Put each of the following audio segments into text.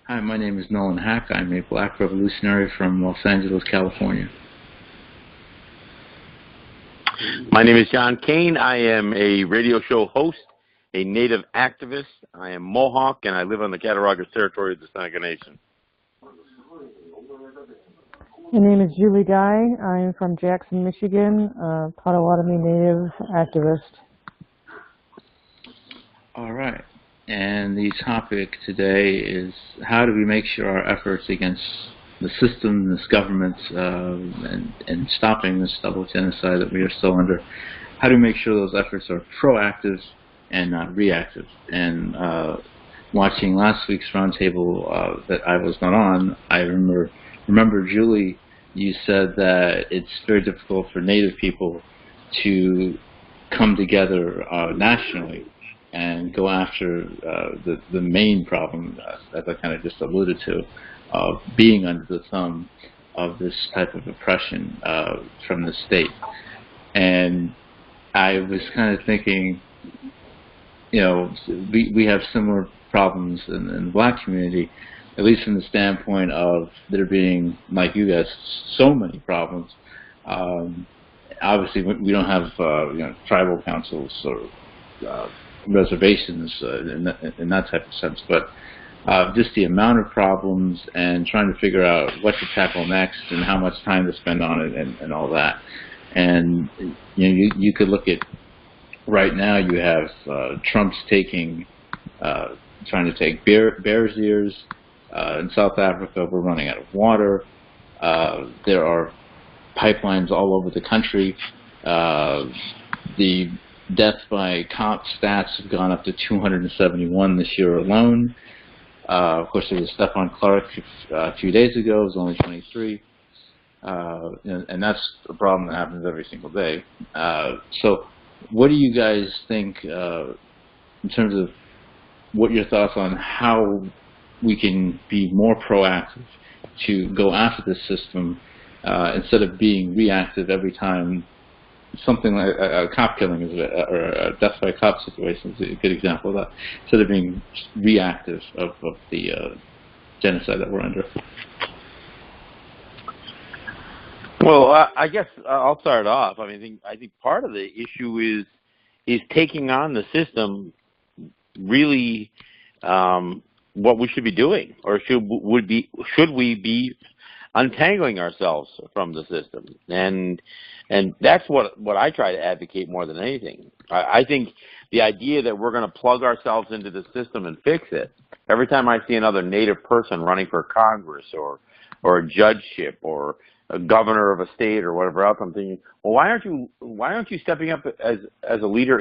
Hi, my name is Nolan Hack. I'm a black revolutionary from Los Angeles, California. My name is John Kane. I am a radio show host, a native activist. I am Mohawk, and I live on the Cattaraugus territory of the Seneca Nation. My name is Julie Guy. I'm from Jackson, Michigan, Potawatomi Native activist. All right. And the topic today is how do we make sure our efforts against the system, this government, and stopping this double genocide that we are still under, how do we make sure those efforts are proactive and not reactive? And watching last week's roundtable that I was not on, I remember, Julie, you said that it's very difficult for Native people to come together nationally and go after the main problem, as I kind of just alluded to, of being under the thumb of this type of oppression from the state. And I was kind of thinking, you know, we have similar problems in the black community, at least from the standpoint of there being, like you guys, so many problems. Obviously, we don't have tribal councils or reservations in that type of sense, but just the amount of problems and trying to figure out what to tackle next and how much time to spend on it and all that. And you could look at right now. You have Trump's trying to take Bears Ears in South Africa. We're running out of water. There are pipelines all over the country. The death by cop stats have gone up to 271 this year alone. Of course, there was Stephon Clark a few days ago. It was only 23. And that's a problem that happens every single day. So what do you guys think in terms of what your thoughts on how we can be more proactive to go after this system instead of being reactive every time something like a cop killing or a death by cop situation is a good example of that, instead of being reactive of the genocide that we're under? Well, I guess I'll start off. I think part of the issue is taking on the system really what we should be doing, or should we be untangling ourselves from the system? And that's what I try to advocate more than anything. I think the idea that we're going to plug ourselves into the system and fix it. Every time I see another Native person running for Congress or a judgeship or a governor of a state or whatever else, I'm thinking, well, why aren't you stepping up as a leader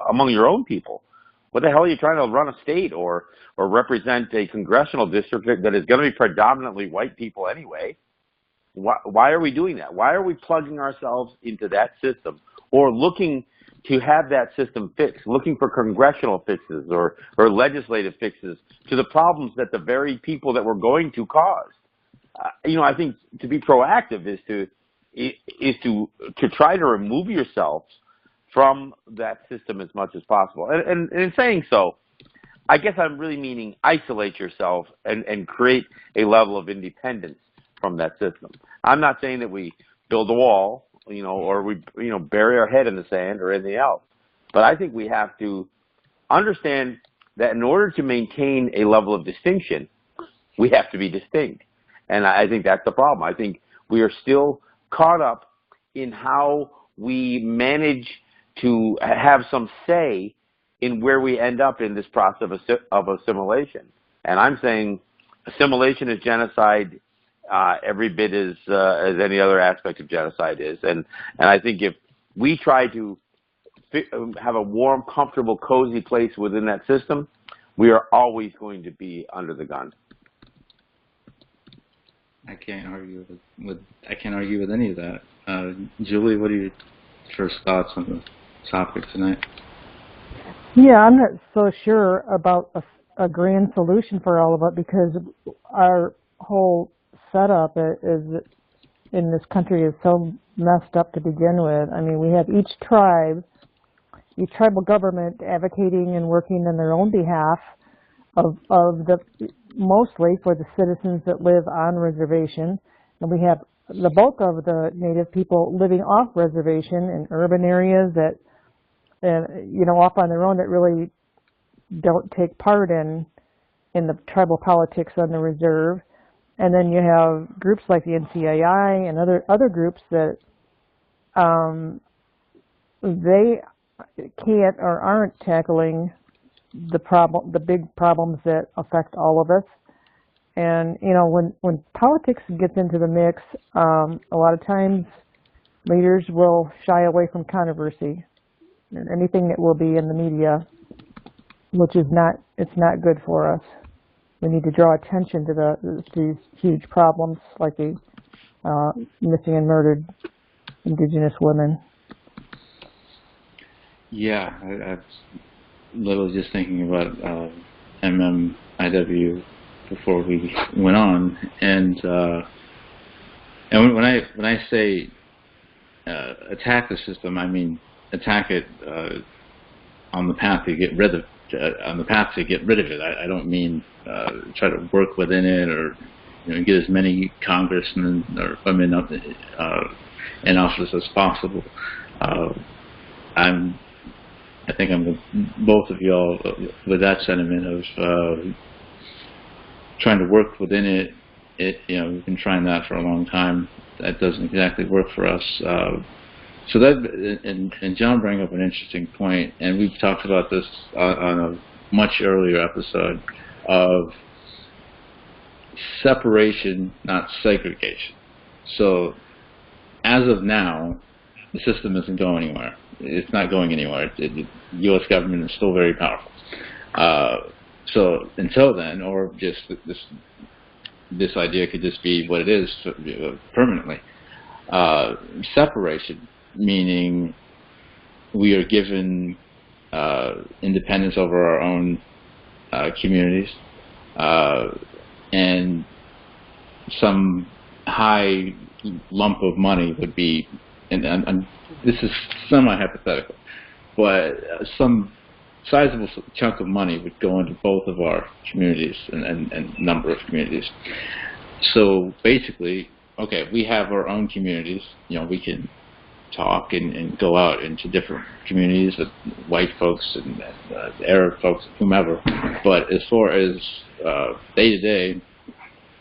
among your own people? What the hell are you trying to run a state or represent a congressional district that is going to be predominantly white people anyway? Why are we doing that? Why are we plugging ourselves into that system or looking to have that system fixed, looking for congressional fixes or legislative fixes to the problems that the very people that we're going to cause? I think to be proactive is to try to remove yourself from that system as much as possible. And in saying so, I guess I'm really meaning isolate yourself and create a level of independence from that system. I'm not saying that we build a wall, or we, bury our head in the sand or anything else. But I think we have to understand that in order to maintain a level of distinction, we have to be distinct. And I think that's the problem. I think we are still caught up in how we manage to have some say in where we end up in this process of assimilation. And I'm saying assimilation is genocide every bit as any other aspect of genocide is. And I think if we try to have a warm, comfortable, cozy place within that system, we are always going to be under the gun. I can't argue with any of that. Julie, what are your first thoughts on the topic tonight? Yeah, I'm not so sure about a grand solution for all of it, because our whole setup is in this country is so messed up to begin with. I mean, we have each tribal government advocating and working on their own behalf of the mostly for the citizens that live on reservation, and we have the bulk of the Native people living off reservation in urban areas that, off on their own, that really don't take part in the tribal politics on the reserve. And then you have groups like the NCAI and other groups that they can't or aren't tackling the big problems that affect all of us. And when politics gets into the mix, a lot of times leaders will shy away from controversy and anything that will be in the media, which is not good for us. We need to draw attention to these huge problems like the missing and murdered Indigenous women. Yeah, I was literally just thinking about MMIW before we went on, and when I say attack the system, I mean attack it on the path to get rid of it. I don't mean try to work within it or get as many congressmen or women up in office as possible. I think I'm with both of y'all with that sentiment of trying to work within it. We've been trying that for a long time. That doesn't exactly work for us. So that, and John brought up an interesting point, and we've talked about this on a much earlier episode of separation, not segregation. So as of now, the system isn't going anywhere. It's not going anywhere. The U.S. government is still very powerful. So until then, or just this idea could just be what it is permanently. Separation, meaning we are given independence over our own communities, and some high lump of money would be, and this is semi-hypothetical, but some sizable chunk of money would go into both of our communities and number of communities. So basically, okay, we have our own communities. We can talk and go out into different communities with white folks and Arab folks, whomever. But as far as day to day,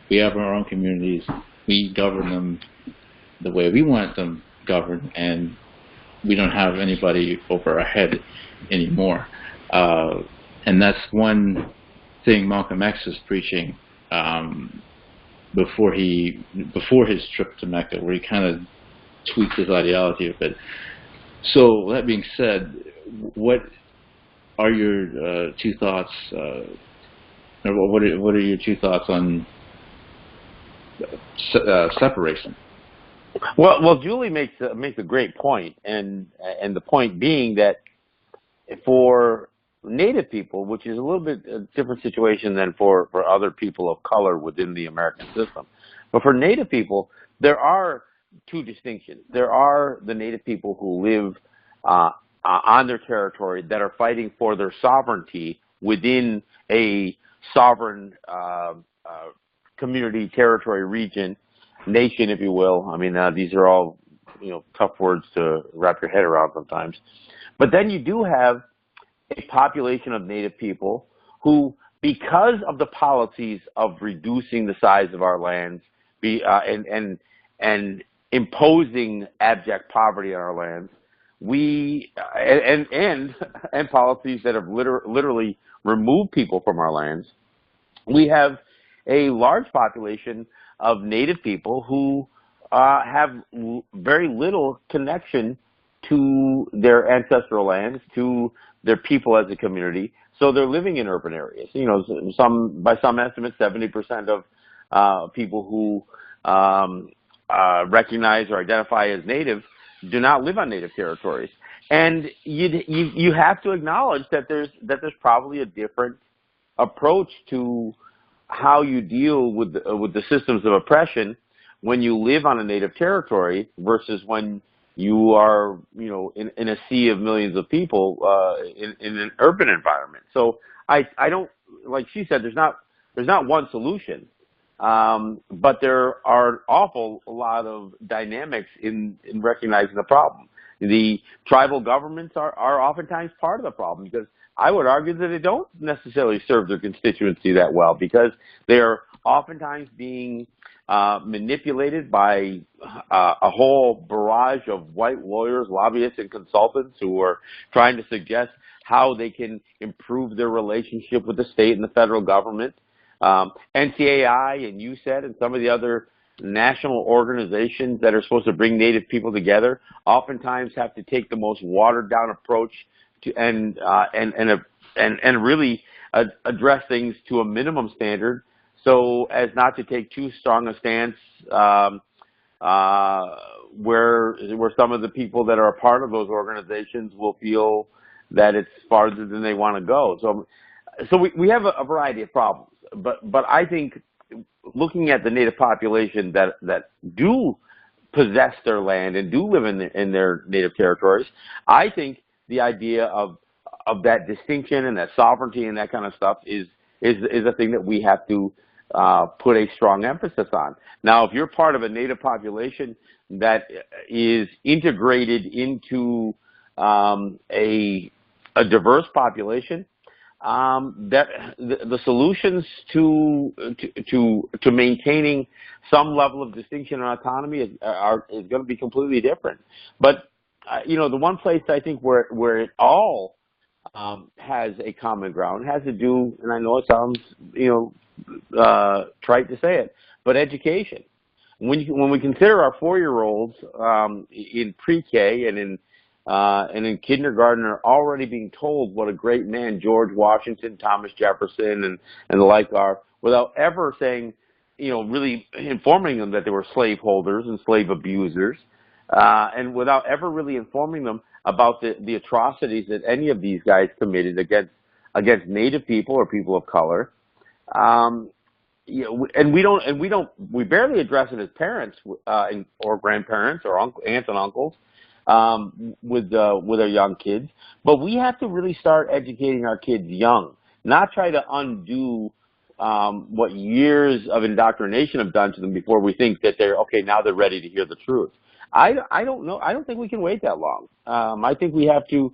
we have our own communities. We govern them the way we want them governed, and we don't have anybody over our head anymore. And that's one thing Malcolm X is preaching before his trip to Mecca, where he kind of tweaked his ideology a bit. So that being said, what are your two thoughts? Or what are your two thoughts on separation? Well, Julie makes a great point, and the point being that for Native people, which is a little bit a different situation than for other people of color within the American system, but for Native people, there are two distinctions. There are the Native people who live on their territory that are fighting for their sovereignty within a sovereign community, territory, region, nation, if you will. I mean, these are all tough words to wrap your head around sometimes. But then you do have a population of Native people who, because of the policies of reducing the size of our lands, and imposing abject poverty on our lands, and policies that have literally removed people from our lands, we have a large population of Native people who have very little connection to their ancestral lands, to their people as a community. So they're living in urban areas. By some estimates, 70% of people who recognize or identify as Native do not live on Native territories. And you have to acknowledge that there's probably a different approach to how you deal with the systems of oppression when you live on a Native territory versus when you are, in a sea of millions of people in an urban environment. So I don't, like she said, there's not one solution, but there are an awful lot of dynamics in recognizing the problem. The tribal governments are oftentimes part of the problem, because I would argue that they don't necessarily serve their constituency that well, because they're oftentimes being manipulated by a whole barrage of white lawyers, lobbyists, and consultants who are trying to suggest how they can improve their relationship with the state and the federal government. NCAI and USED and some of the other national organizations that are supposed to bring Native people together oftentimes have to take the most watered down approach to and really address things to a minimum standard, so as not to take too strong a stance where some of the people that are a part of those organizations will feel that it's farther than they want to go. So we have a variety of problems, but I think looking at the Native population that do possess their land and do live in their native territories, I think the idea of that distinction and that sovereignty and that kind of stuff is a thing that we have to put a strong emphasis on. Now, if you're part of a Native population that is integrated into a diverse population, that the solutions to maintaining some level of distinction and autonomy is going to be completely different. But the one place I think where it all has a common ground has to do, and I know it sounds trite to say it, but education. When we consider our 4-year-olds in pre-K and in kindergarten are already being told what a great man George Washington, Thomas Jefferson, and the like are, without ever saying, really informing them that they were slaveholders and slave abusers, and without ever really informing them about the atrocities that any of these guys committed against Native people or people of color. And we barely address it as parents or grandparents or aunts and uncles. With our young kids, but we have to really start educating our kids young, not try to undo what years of indoctrination have done to them before we think that now they're ready to hear the truth. I don't know. I don't think we can wait that long. I think we have to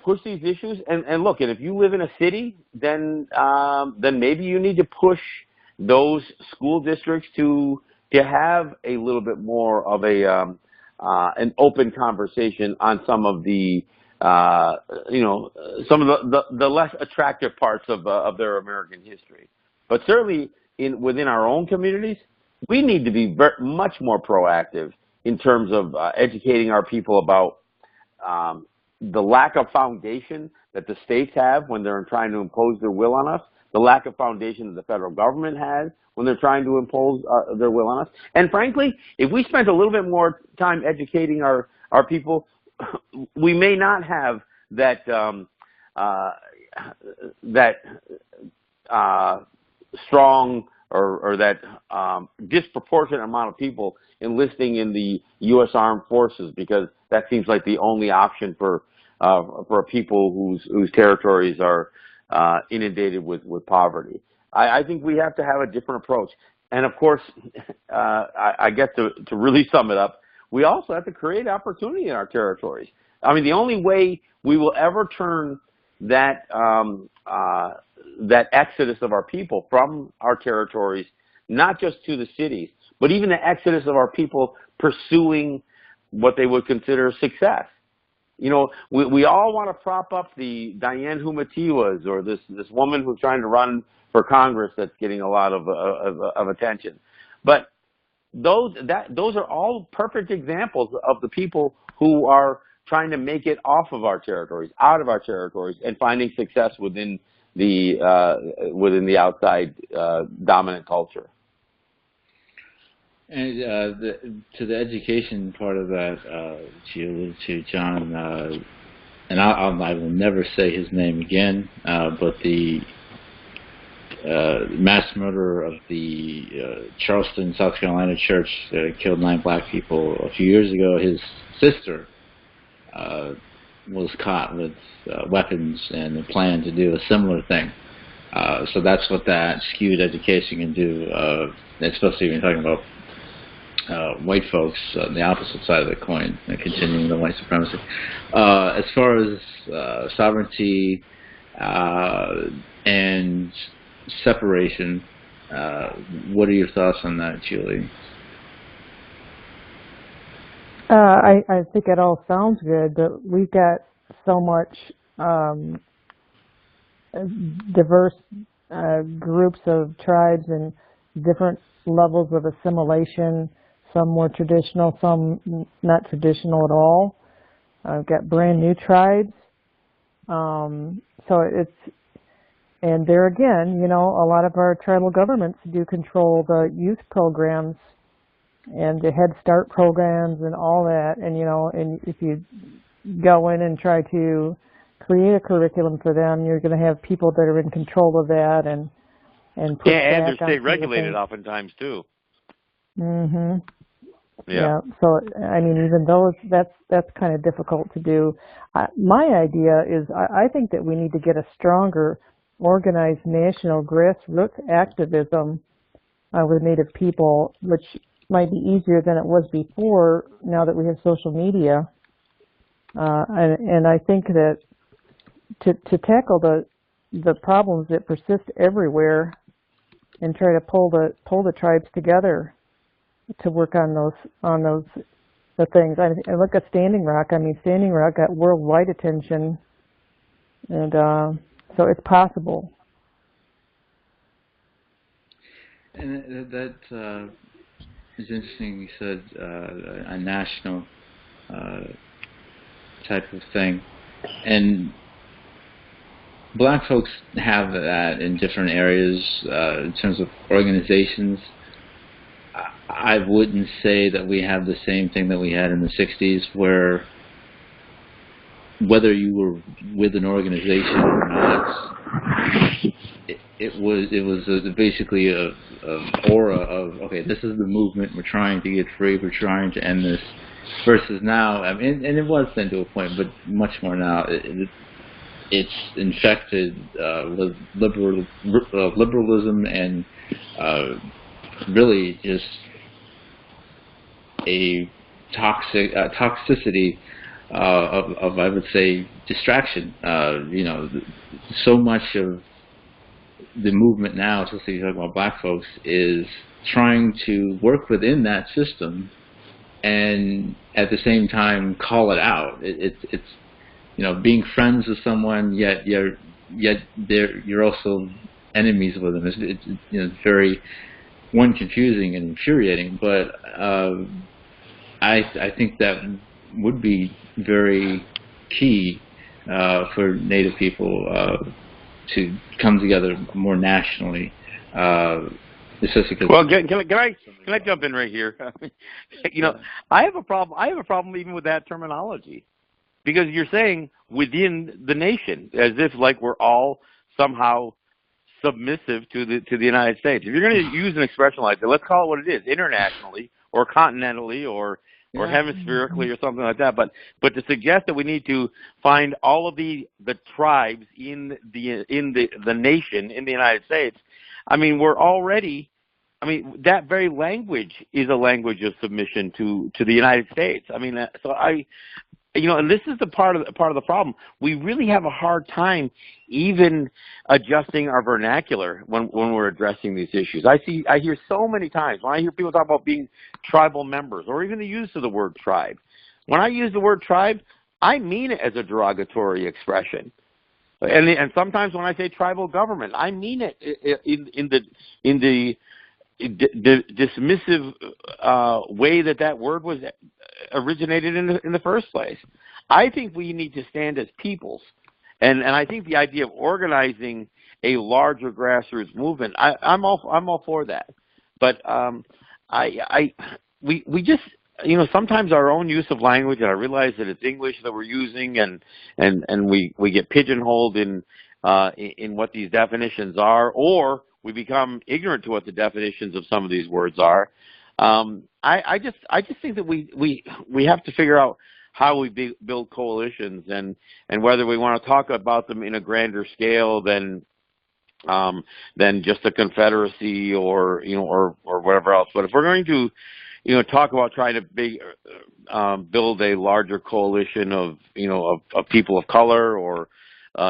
push these issues and look. And if you live in a city, then maybe you need to push those school districts to have a little bit more of an open conversation on some of the the less attractive parts of their American history. But certainly within our own communities, we need to be much more proactive in terms of educating our people about the lack of foundation that the states have when they're trying to impose their will on us, the lack of foundation that the federal government has when they're trying to impose their will on us. And frankly, if we spent a little bit more time educating our people, we may not have that strong or that disproportionate amount of people enlisting in the U.S. Armed Forces, because that seems like the only option for people whose territories are inundated with poverty. I think we have to have a different approach. And of course, I guess to really sum it up, we also have to create opportunity in our territories. I mean, the only way we will ever turn that exodus of our people from our territories, not just to the cities, but even the exodus of our people pursuing what they would consider success. We all want to prop up the Diane Humatiwas or this woman who's trying to run for Congress that's getting a lot of attention. But those are all perfect examples of the people who are trying to make it off of our territories, out of our territories, and finding success within the outside dominant culture. And to the education part of that, you alluded to, John, and I will never say his name again, but the mass murderer of the Charleston, South Carolina church that killed 9 black people a few years ago, his sister was caught with weapons and a plan to do a similar thing. So that's what that skewed education can do, especially when you're talking about white folks on the opposite side of the coin, continuing the white supremacy. As far as sovereignty and separation, what are your thoughts on that, Julie? I think it all sounds good, but we've got so much diverse groups of tribes and different levels of assimilation, some more traditional, some not traditional at all. I've got brand new tribes. So and there again, you know, a lot of our tribal governments do control the youth programs and the Head Start programs and all that. And, you know, and if you go in and try to create a curriculum for them, you're going to have people that are in control of that and push and back they're state regulated oftentimes too. Mm-hmm. Yeah. So I mean, even those, that's kind of difficult to do. My idea is I think that we need to get a stronger, organized national grassroots activism with Native people, which might be easier than it was before. Now that we have social media, and I think that to tackle the problems that persist everywhere, and try to pull the tribes together to work on the things. I look at Standing Rock. I mean, Standing Rock got worldwide attention, and so it's possible. And that is interesting. You said a national type of thing, and Black folks have that in different areas in terms of organizations. I wouldn't say that we have the same thing that we had in the 60s, where whether you were with an organization or not, it was basically a aura of, okay, this is the movement, we're trying to get free, we're trying to end this, versus now, I mean, and it was then to a point, but much more now, it's infected with liberalism and really just a toxicity of I would say distraction. You know, so much of the movement now, especially talking about Black folks, is trying to work within that system and at the same time call it out. It's you know, being friends with someone, yet you're also enemies with them. It's you know, very confusing and infuriating, but I think that would be very key for Native people to come together more nationally. Especially because, well, can I jump in right here? You know, I have a problem even with that terminology, because you're saying within the nation, as if like we're all somehow submissive to the United States. If you're going to use an expression like that, let's call it what it is: internationally, or continentally, or hemispherically, or something like that. But to suggest that we need to find all of the tribes in the nation in the United States, I mean, we're already. I mean, that very language is a language of submission to the United States. I mean, so you know, and this is the part of the problem. We really have a hard time even adjusting our vernacular when we're addressing these issues. I hear so many times when I hear people talk about being tribal members, or even the use of the word tribe. When I use the word tribe, I mean it as a derogatory expression. And sometimes when I say tribal government, I mean it in the dismissive way that word was originated in the first place. I think we need to stand as peoples, and I think the idea of organizing a larger grassroots movement, I'm all for that. But we just, you know, sometimes our own use of language, and I realize that it's English that we're using, and we get pigeonholed in what these definitions are, or we become ignorant to what the definitions of some of these words are. I just think that we have to figure out how we build coalitions, and whether we want to talk about them in a grander scale than than just a confederacy or or whatever else. But if we're going to talk about trying to build a larger coalition of of people of color, or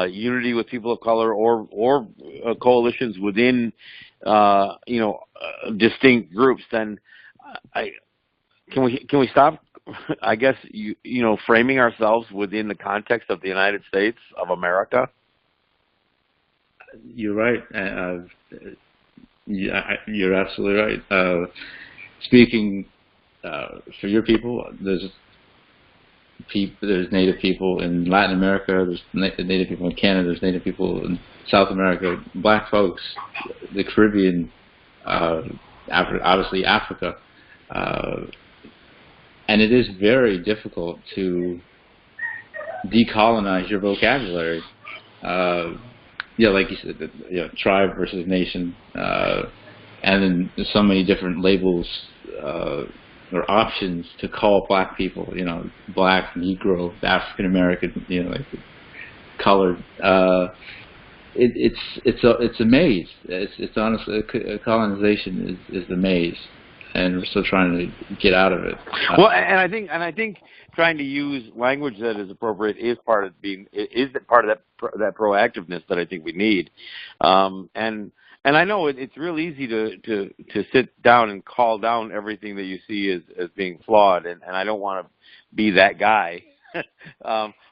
unity with people of color, or coalitions within distinct groups, then I can we stop? I guess framing ourselves within the context of the United States of America. You're right. You're absolutely right. Speaking for your people, there's Native people in Latin America, there's Native people in Canada, there's Native people in South America, Black folks, the Caribbean, obviously Africa, and it is very difficult to decolonize your vocabulary. Like you said, tribe versus nation, and then there's so many different labels or options to call Black people. Black, Negro, African American, like colored. It's a maze. It's honestly colonization is the maze, and we're still trying to get out of it. Well, and I think trying to use language that is appropriate is part of that proactiveness that I think we need. And I know it's real easy to sit down and call down everything that you see as being flawed, and I don't want to be that guy.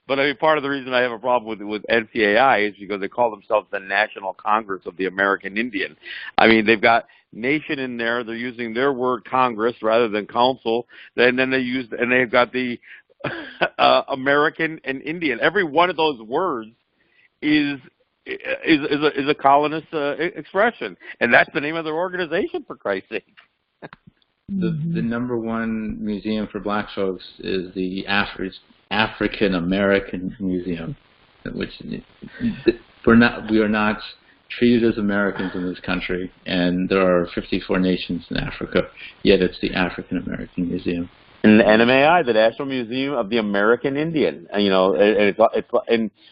But I mean, part of the reason I have a problem with NCAI is because they call themselves the National Congress of the American Indian. I mean, they've got nation in there. They're using their word Congress rather than council. And then they've got the American and Indian. Every one of those words is a colonist expression, and that's the name of their organization, for Christ's sake. The number one museum for Black folks is the African American Museum, which we are not treated as Americans in this country, and there are 54 nations in Africa, yet it's the African American Museum. And the NMAI, the National Museum of the American Indian, and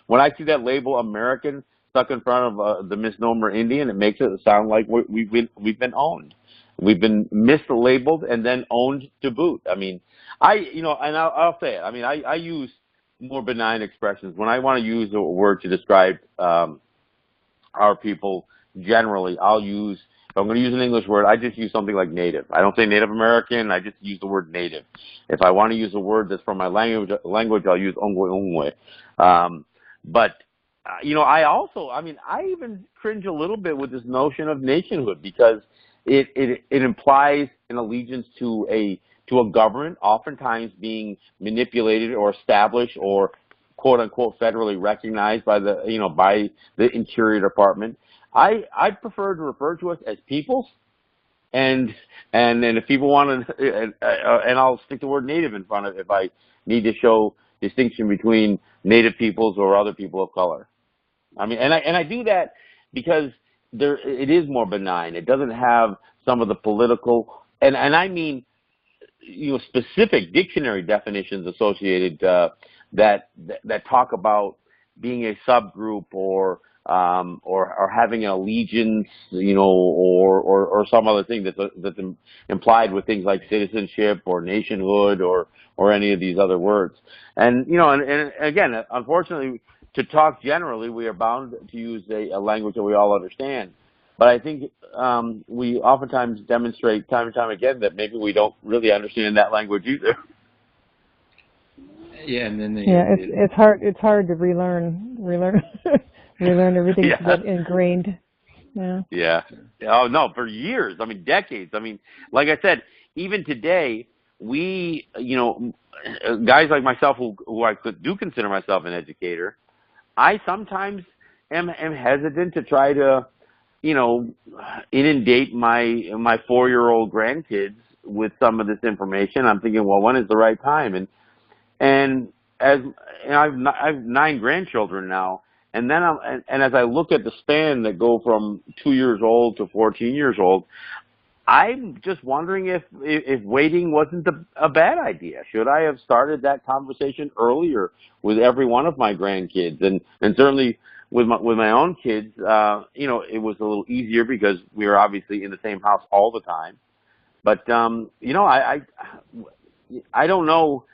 when I see that label American stuck in front of the misnomer Indian, it makes it sound like we've been owned. We've been mislabeled and then owned to boot. I mean, I'll say it. I mean, I use more benign expressions when I want to use a word to describe our people. Generally, if I'm going to use an English word, I just use something like native. I don't say Native American. I just use the word native. If I want to use a word that's from my language, I'll use ongwe. But I even cringe a little bit with this notion of nationhood, because it implies an allegiance to a government, oftentimes being manipulated or established or quote unquote federally recognized by the Interior Department. I prefer to refer to us as peoples, and if people want to, and I'll stick the word native in front of it if I need to show distinction between native peoples or other people of color. I mean, and I do that because it is more benign. It doesn't have some of the political and I mean specific dictionary definitions associated that talk about being a subgroup or having an allegiance, or some other thing that's implied with things like citizenship or nationhood or any of these other words. And and again, unfortunately, to talk generally, we are bound to use a language that we all understand. But I think we oftentimes demonstrate time and time again that maybe we don't really understand that language either. Yeah, and then it's hard to relearn relearn everything that's ingrained. Yeah. Yeah. Oh no, for years. I mean, decades. I mean, like I said, even today, we, guys like myself who I do consider myself an educator, I sometimes am hesitant to try to, inundate my 4-year-old grandkids with some of this information. I'm thinking, well, when is the right time? And I've 9 grandchildren now, and then as I look at the span that go from 2 years old to 14 years old, I'm just wondering if waiting wasn't a bad idea. Should I have started that conversation earlier with every one of my grandkids? And certainly with my own kids, you know, it was a little easier because we were obviously in the same house all the time. But you know, I don't know.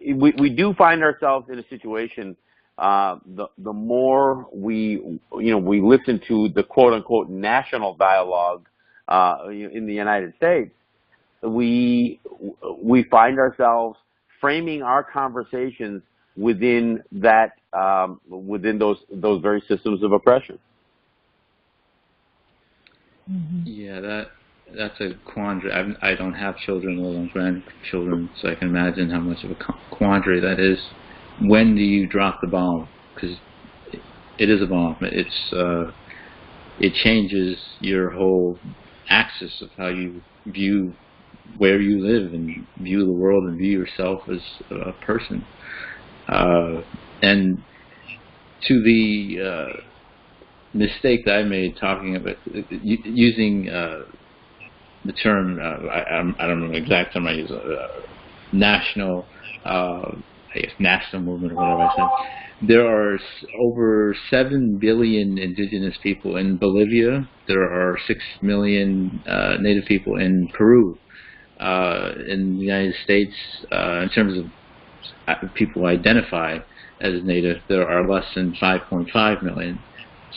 We do find ourselves in a situation. The more we listen to the quote unquote national dialogue in the United States, we find ourselves framing our conversations within that within those very systems of oppression. Yeah, that's a quandary. I don't have children or grandchildren, so I can imagine how much of a quandary that is. When do you drop the bomb? Because it is a bomb. It changes your whole axis of how you view where you live and view the world and view yourself as a person. And to the mistake that I made talking about using the term, I don't know the exact term I use, national, I guess national movement or whatever I said. There are over 7 billion indigenous people in Bolivia. There are 6 million native people in Peru. In the United States, in terms of people who identify as native, there are less than 5.5 million.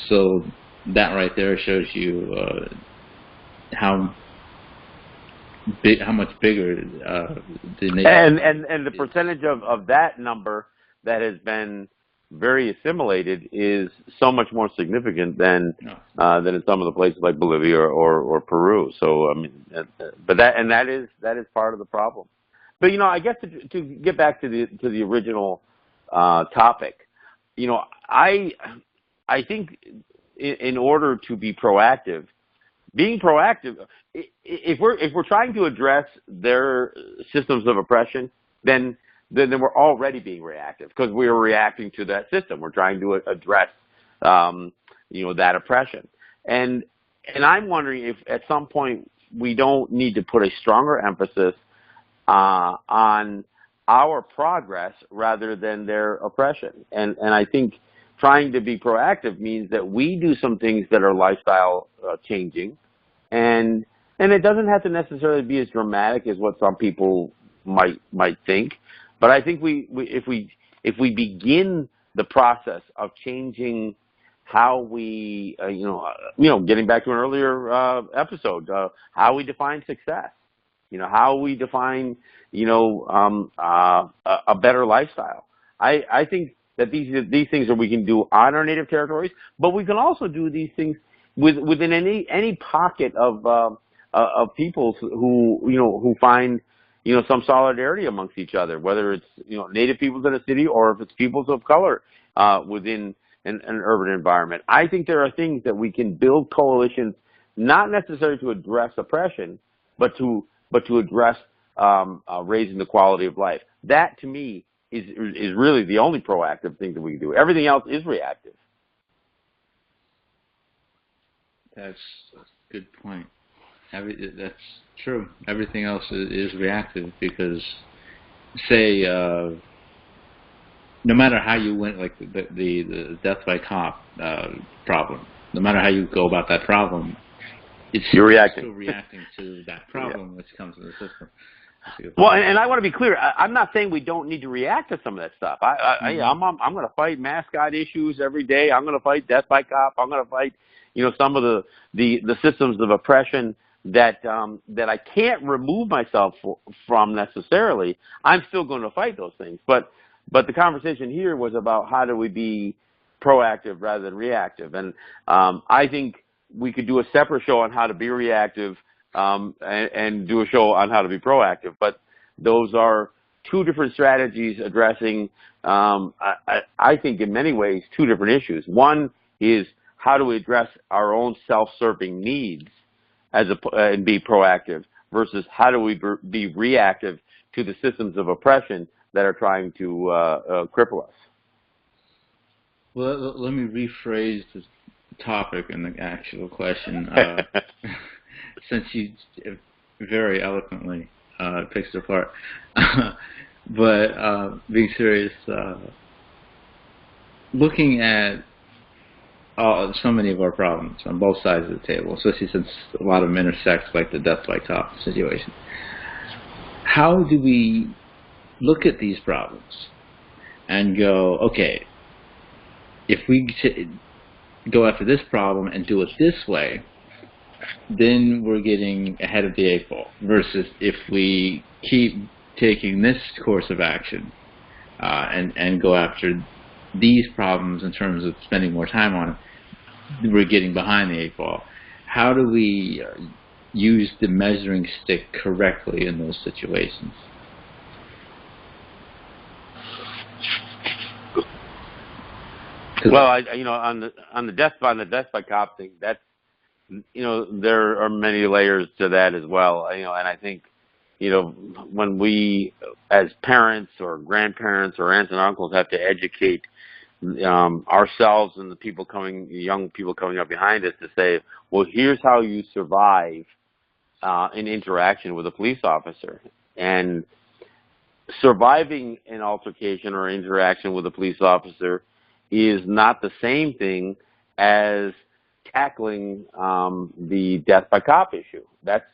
So that right there shows you how much bigger the native and the percentage of that number that has been very assimilated is so much more significant than in some of the places like Bolivia or Peru. So I mean, but that is part of the problem. But you know, I guess to get back to the original topic, you know, I think in order to be proactive, being proactive, if we're trying to address their systems of oppression, then we're already being reactive because we are reacting to that system. We're trying to address, you know, that oppression. And I'm wondering if at some point we don't need to put a stronger emphasis on our progress rather than their oppression. And I think trying to be proactive means that we do some things that are lifestyle changing, and it doesn't have to necessarily be as dramatic as what some people might think. But I think if we begin the process of changing how we getting back to an earlier episode, how we define success, you know, how we define a better lifestyle. I think that these things that we can do on our native territories, but we can also do these things within any pocket of people who find some solidarity amongst each other, whether it's native peoples in a city or if it's peoples of color within an urban environment. I think there are things that we can build coalitions, not necessarily to address oppression, but to address raising the quality of life. That to me is really the only proactive thing that we can do. Everything else is reactive. That's a good point. That's true. Everything else is reactive because, say, no matter how you went, like the death by cop problem, no matter how you go about that problem, you're still reacting to that problem which comes in the system. Well, and I want to be clear. I'm not saying we don't need to react to some of that stuff. I'm going to fight mascot issues every day. I'm going to fight death by cop. I'm going to fight, some of the systems of oppression that I can't remove myself from necessarily. I'm still going to fight those things. But the conversation here was about how do we be proactive rather than reactive. And I think we could do a separate show on how to be reactive and do a show on how to be proactive. But those are two different strategies addressing, I think in many ways, two different issues. One is how do we address our own self-serving needs and be proactive versus how do we be reactive to the systems of oppression that are trying to cripple us. Well, let me rephrase the topic and the actual question. Since you very eloquently picked it apart. But being serious, looking at so many of our problems on both sides of the table, especially since a lot of them intersect, like the death by cop situation. How do we look at these problems and go, okay, if we go after this problem and do it this way, then we're getting ahead of the 8 ball, versus if we keep taking this course of action and go after these problems in terms of spending more time on it, we're getting behind the 8 ball. How do we use the measuring stick correctly in those situations? Well, on the death by cop thing, that's, there are many layers to that as well. And I think, when we as parents or grandparents or aunts and uncles have to educate ourselves and the young people coming up behind us to say, well, here's how you survive an interaction with a police officer. And surviving an altercation or interaction with a police officer is not the same thing as tackling the death by cop issue. That's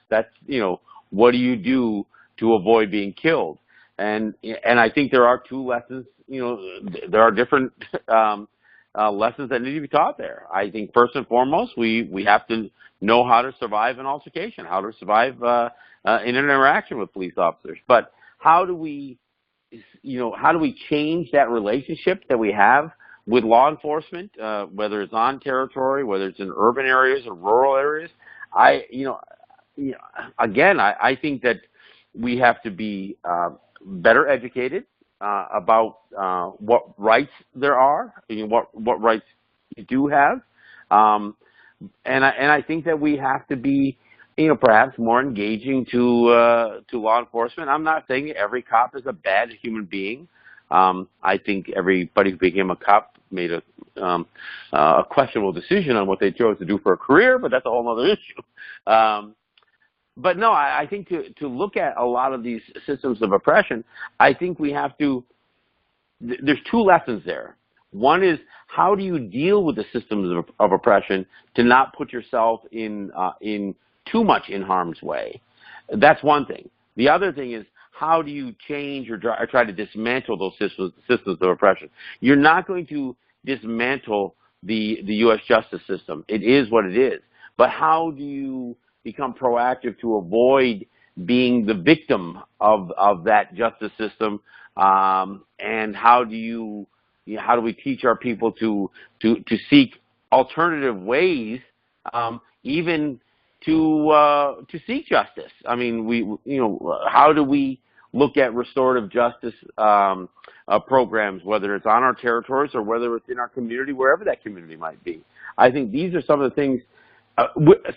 what do you do to avoid being killed? And I think there are two lessons. There are different lessons that need to be taught there. I think first and foremost, we have to know how to survive an altercation, how to survive in an interaction with police officers. But how do we change that relationship that we have with law enforcement, whether it's on territory, whether it's in urban areas or rural areas? I think that we have to be better educated about what rights there are, what rights you do have, and I think that we have to be, perhaps more engaging to law enforcement. I'm not saying every cop is a bad human being. I think everybody who became a cop made a questionable decision on what they chose to do for a career, but that's a whole other issue. But no, I think to look at a lot of these systems of oppression, I think we have to, there's two lessons there. One is, how do you deal with the systems of oppression to not put yourself in too much in harm's way? That's one thing. The other thing is, how do you change or try to dismantle those systems of oppression? You're not going to dismantle the U.S. justice system. It is what it is. But how do you become proactive to avoid being the victim of that justice system? And how do we teach our people to seek alternative ways, even to seek justice? I mean, how do we look at restorative justice programs, whether it's on our territories or whether it's in our community, wherever that community might be? I think these are some of the things.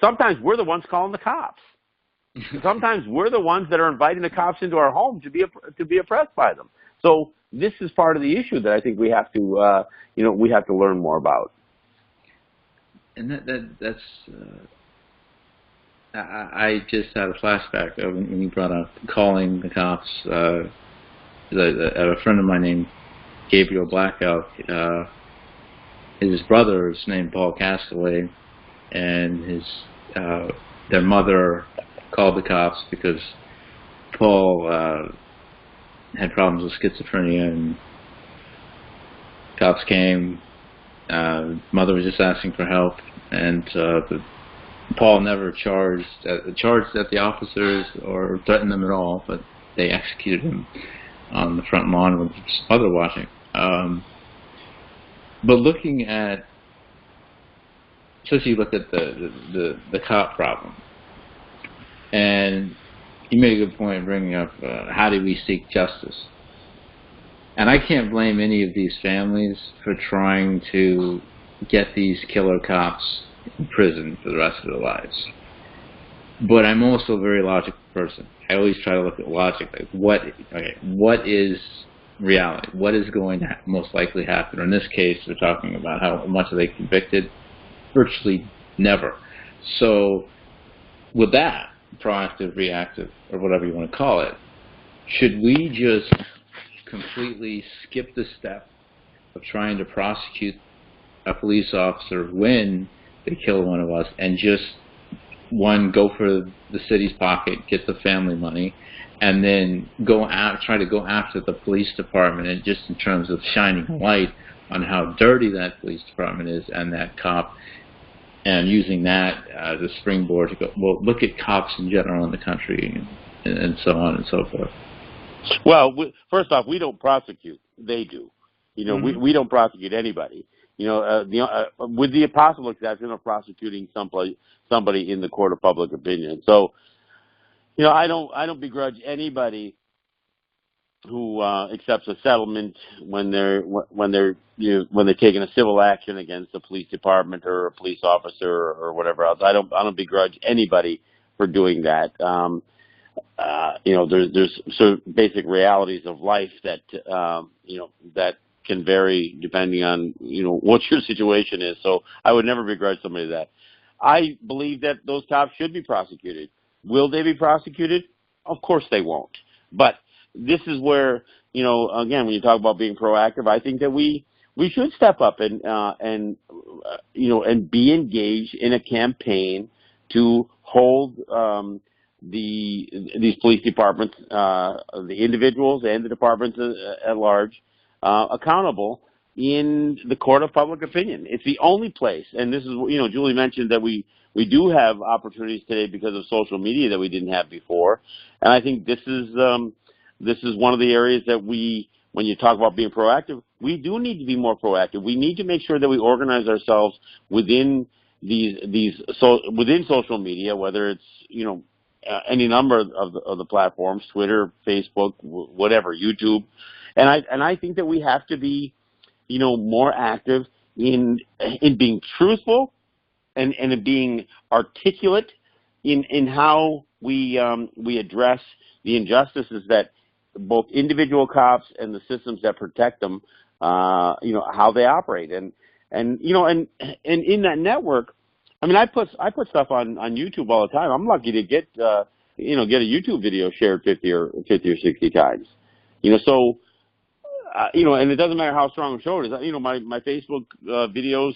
Sometimes we're the ones calling the cops. Sometimes we're the ones that are inviting the cops into our home to be oppressed by them. So this is part of the issue that I think we have to we have to learn more about. And that's I just had a flashback of when you brought up calling the cops. A friend of mine named Gabriel Blackout, his brother is named Paul Castaway, and their mother called the cops because Paul had problems with schizophrenia, and cops came. Mother was just asking for help, and Paul never charged at the officers or threatened them at all, but they executed him on the front lawn with his mother watching. But looking at, especially look at the cop problem, and you made a good point bringing up how do we seek justice. And I can't blame any of these families for trying to get these killer cops in prison for the rest of their lives. But I'm also a very logical person. I always try to look at logic, like what is reality? What is going to most likely happen? Or in this case, we're talking about how much are they convicted? Virtually never. So with that, proactive, reactive, or whatever you want to call it, should we just completely skip the step of trying to prosecute a police officer when they kill one of us and just go for the city's pocket, get the family money, and then try to go after the police department, and just in terms of shining light on how dirty that police department is and that cop, and using that as a springboard to go, well, look at cops in general in the country, and so on and so forth. Well, first off, we don't prosecute. They do. We don't prosecute anybody. With the possible exception of prosecuting somebody in the court of public opinion. So, I don't begrudge anybody who accepts a settlement when they're taking a civil action against a police department or a police officer or whatever else. I don't begrudge anybody for doing that. There's certain basic realities of life that that can vary depending on what your situation is. So I would never begrudge somebody that. I believe that those cops should be prosecuted. Will they be prosecuted? Of course they won't. But this is where again, when you talk about being proactive, I think that we should step up and be engaged in a campaign to hold these police departments, the individuals and the departments at large, accountable in the court of public opinion. It's the only place, and this is, Julie mentioned that we do have opportunities today because of social media that we didn't have before, and I think this is one of the areas that when you talk about being proactive, we do need to be more proactive. We need to make sure that we organize ourselves within within social media, whether it's any number of the platforms, Twitter, Facebook, whatever, YouTube, and I think that we have to be more active in being truthful and in being articulate in how we address the injustices that both individual cops and the systems that protect them, how they operate, and in that network. I mean, I put stuff on YouTube all the time. I'm lucky to get a YouTube video shared 50 or 60 times. So and it doesn't matter how strong a show it is. My Facebook videos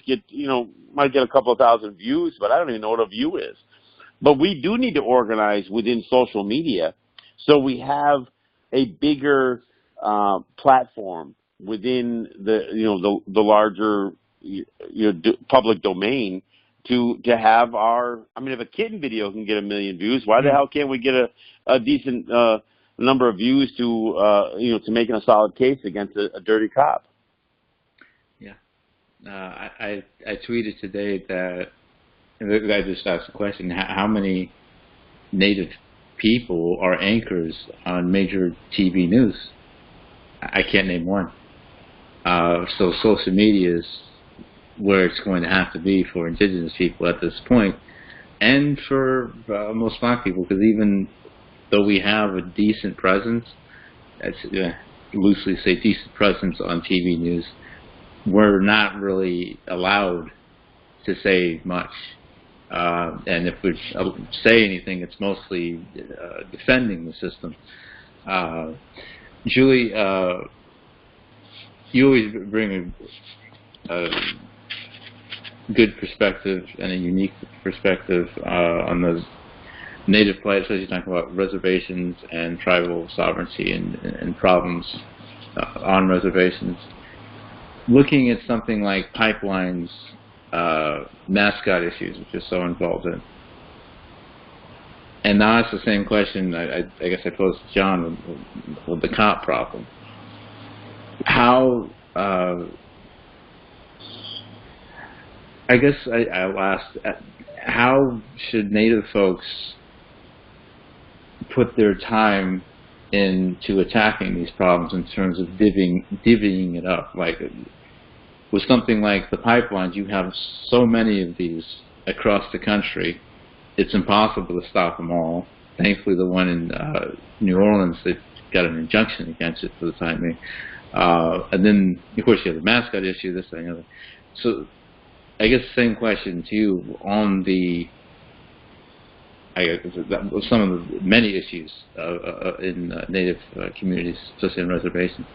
might get a couple of thousand views, but I don't even know what a view is. But we do need to organize within social media so we have a bigger platform within the larger public domain to have our. I mean, if a kitten video can get 1 million views, why the hell can't we get a decent number of views to making a solid case against a dirty cop? Yeah, I tweeted today that I just asked the question: how many Native people are anchors on major TV news? I can't name one. So social media is where it's going to have to be for Indigenous people at this point, and for most Black people, because even though we have a decent presence, that's loosely say decent presence on TV news, we're not really allowed to say much. And if we say anything, it's mostly defending the system. Julie, you always bring a good perspective and a unique perspective on the Native plight, especially talking about reservations and tribal sovereignty and problems on reservations. Looking at something like pipelines, mascot issues, which you're so involved in. And now it's the same question I guess I posed to John with the cop problem. How, I guess I'll ask, how should Native folks put their time into attacking these problems in terms of divvying it up? Like, with something like the pipelines, you have so many of these across the country, it's impossible to stop them all. Thankfully, the one in New Orleans, they've got an injunction against it for the time being. And then, of course, you have the mascot issue, this, that, and the other. So, I guess the same question to you on some of the many issues in Native communities, especially in reservations.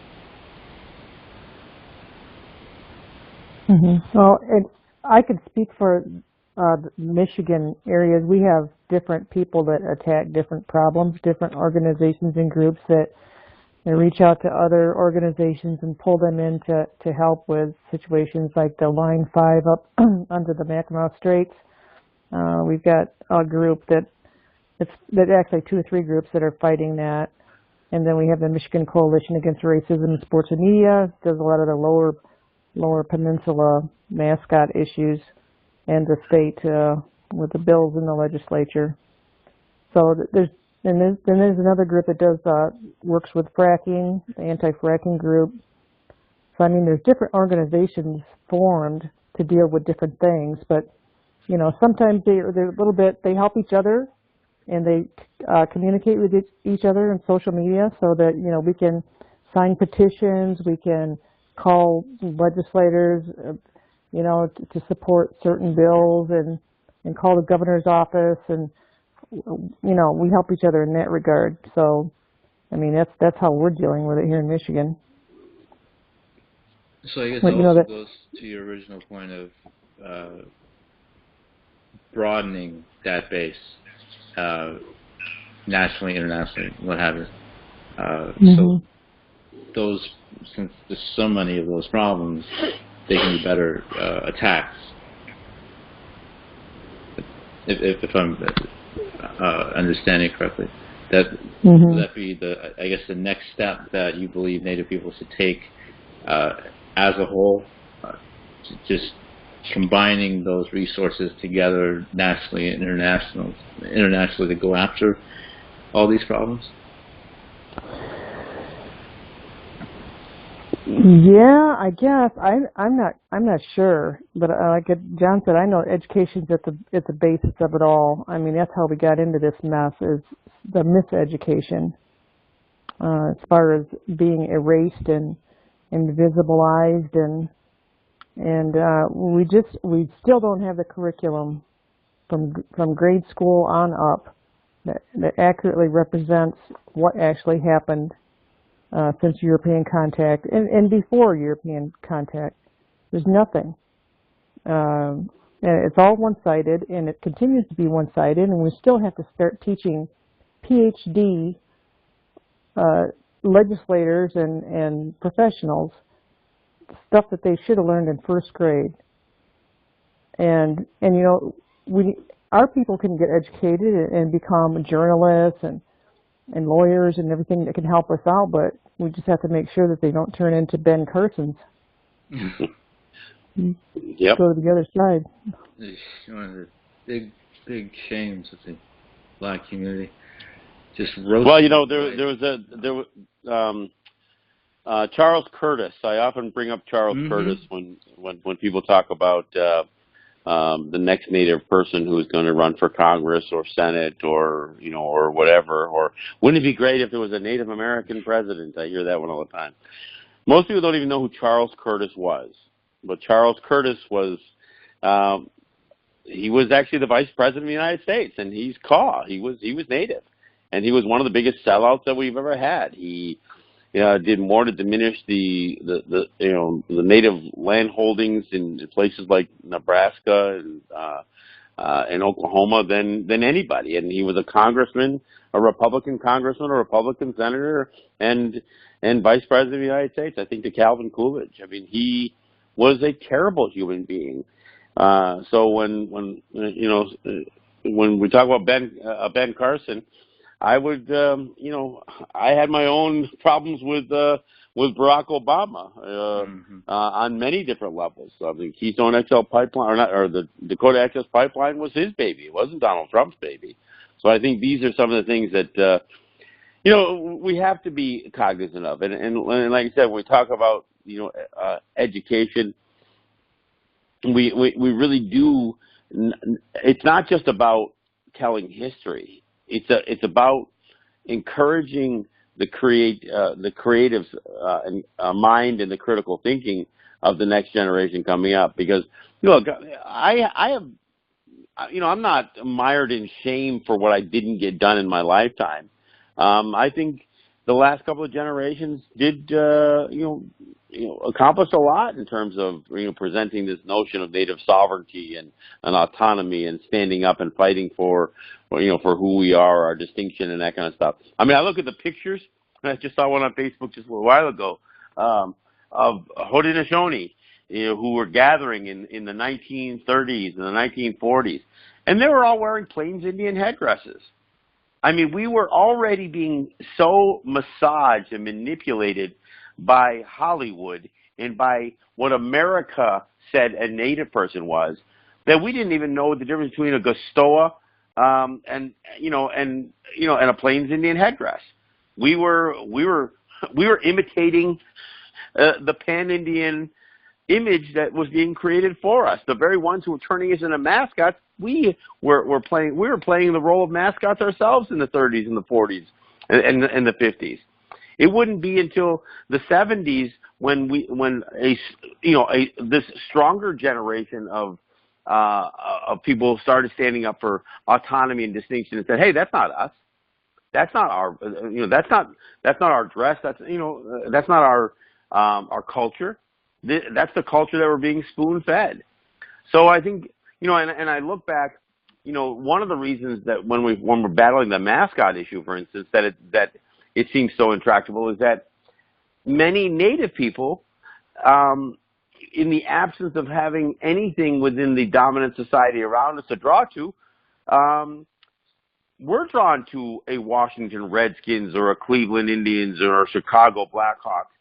Well, I could speak for the Michigan areas. We have different people that attack different problems, different organizations and groups that they reach out to other organizations and pull them in to help with situations like the Line 5 up under the Mackinac Straits. We've got a group that's actually 2 or 3 groups that are fighting that. And then we have the Michigan Coalition Against Racism in Sports and Media. Does a lot of the lower peninsula mascot issues, and the state with the bills in the legislature. So there's another group that does works with fracking, the anti-fracking group. So I mean, there's different organizations formed to deal with different things, but you know, sometimes they're a little bit, they help each other, and they communicate with each other in social media, so that you know we can sign petitions, we can call legislators, you know, to support certain bills, and call the governor's office, and you know, we help each other in that regard. So, I mean, that's how we're dealing with it here in Michigan. So I guess it also goes to your original point of broadening that base, nationally, internationally, what have you. So those, since there's so many of those problems, they can be better attacked. If I'm understanding correctly, that would that be the next step that you believe Native people should take as a whole, just combining those resources together nationally and internationally to go after all these problems? Yeah, I guess I'm not sure, but like John said, I know education's at the basis of it all. I mean, that's how we got into this mess, is the miseducation, as far as being erased and invisibilized, and we still don't have the curriculum from grade school on up that accurately represents what actually happened since European contact and before European contact. There's nothing. And it's all one-sided, and it continues to be one-sided, and we still have to start teaching PhD legislators and professionals stuff that they should have learned in first grade. And you know, our people can get educated and become journalists and lawyers and everything that can help us out, but we just have to make sure that they don't turn into Ben Carson's. Yep. Go to the other side. One of the big shames of the black community. Just roasted. Well, you know, there was Charles Curtis. I often bring up Charles Curtis when people talk about the next Native person who is going to run for Congress or Senate or, you know, or whatever. Or wouldn't it be great if there was a Native American president? I hear that one all the time. Most people don't even know who Charles Curtis was. But Charles Curtis was, he was actually the vice president of the United States, and he's Kaw. He was Native, and he was one of the biggest sellouts that we've ever had. He did more to diminish the native land holdings in places like Nebraska and Oklahoma than anybody. And he was a congressman, a Republican congressman, a Republican senator, and vice president of the United States. I think to Calvin Coolidge. I mean, he was a terrible human being. So when we talk about Ben Carson, I would, I had my own problems with Barack Obama on many different levels. I mean, Keystone XL pipeline, or the Dakota Access Pipeline was his baby. It wasn't Donald Trump's baby. So I think these are some of the things that we have to be cognizant of. And like I said, when we talk about education, we really do. It's not just about telling history. It's about encouraging the creative mind and the critical thinking of the next generation coming up. Because I'm not mired in shame for what I didn't get done in my lifetime. I think the last couple of generations did accomplished a lot in terms of presenting this notion of native sovereignty and autonomy and standing up and fighting for for who we are, our distinction, and that kind of stuff. I mean, I look at the pictures, and I just saw one on Facebook just a little while ago of Haudenosaunee, who were gathering in the 1930s and the 1940s, and they were all wearing Plains Indian headdresses. I mean, we were already being so massaged and manipulated by Hollywood and by what America said a native person was, that we didn't even know the difference between a Gastoa and a Plains Indian headdress. We were imitating the Pan-Indian image that was being created for us. The very ones who were turning us into mascots, we were playing the role of mascots ourselves in the 30s and the 40s and the 50s. It wouldn't be until the 70s when this stronger generation of people started standing up for autonomy and distinction and said, "Hey, that's not us. That's not our that's not our dress. That's not our culture. That's the culture that we're being spoon-fed." So I think and I look back, one of the reasons that when we're battling the mascot issue, for instance, that it seems so intractable, is that many Native people, in the absence of having anything within the dominant society around us to draw to, we're drawn to a Washington Redskins or a Cleveland Indians or a Chicago Blackhawks.